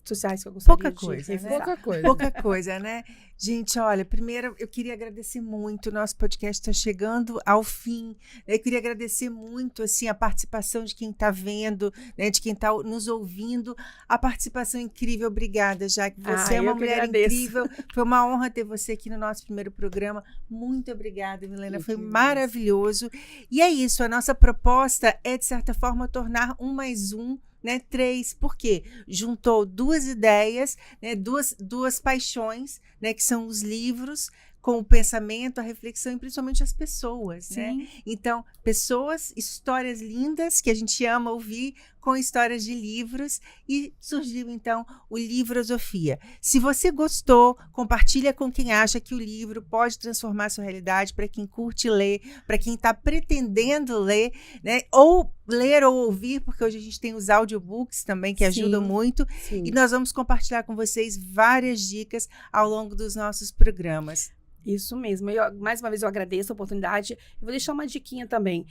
sociais que eu gostaria Pouca de coisa, né? revisar. Pouca coisa. Pouca coisa, né? Gente, olha, primeiro eu queria agradecer muito, o nosso podcast está chegando ao fim. Eu queria agradecer muito, assim, a participação de quem está vendo, né, de quem está nos ouvindo, a participação incrível. Obrigada, Jaque. Você é uma mulher incrível. Foi uma honra ter você aqui no nosso primeiro programa. Muito obrigada, Milena. Foi maravilhoso. E é isso, a nossa proposta é, de certa forma, tornar 1 mais 1, né, 3, por quê? Juntou 2 ideias, né, duas paixões, né, que são os livros, com o pensamento, a reflexão e principalmente as pessoas, né? Então, pessoas, histórias lindas que a gente ama ouvir com histórias de livros e surgiu então o Livrosofia. Se você gostou, compartilha com quem acha que o livro pode transformar a sua realidade, para quem curte ler, para quem está pretendendo ler, né? Ou ler ou ouvir, porque hoje a gente tem os audiobooks também que ajudam muito. E nós vamos compartilhar com vocês várias dicas ao longo dos nossos programas. Isso mesmo. Mais uma vez eu agradeço a oportunidade. Eu vou deixar uma diquinha também,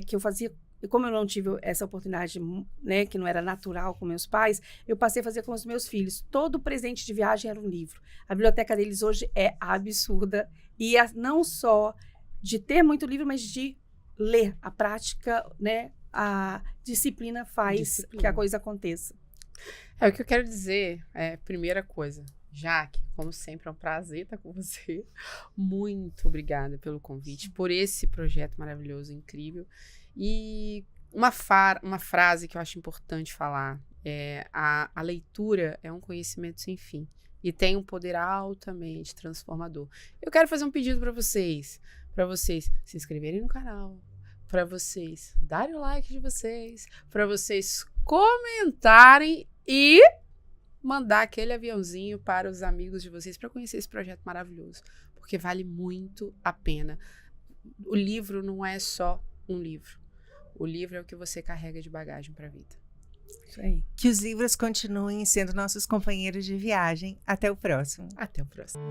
que eu fazia, como eu não tive essa oportunidade, né, que não era natural com meus pais, eu passei a fazer com os meus filhos. Todo presente de viagem era um livro. A biblioteca deles hoje é absurda. E não só de ter muito livro, mas de ler. A prática, né, a disciplina faz que a coisa aconteça. O que eu quero dizer primeira coisa, Jaque, como sempre, é um prazer estar com você. Muito obrigada pelo convite, por esse projeto maravilhoso, incrível. E uma frase que eu acho importante falar é a leitura é um conhecimento sem fim e tem um poder altamente transformador. Eu quero fazer um pedido para vocês se inscreverem no canal, para vocês darem o like de vocês, para vocês comentarem e mandar aquele aviãozinho para os amigos de vocês para conhecer esse projeto maravilhoso, porque vale muito a pena. O livro não é só um livro. O livro é o que você carrega de bagagem para a vida. Isso aí. Que os livros continuem sendo nossos companheiros de viagem. Até o próximo. Até o próximo.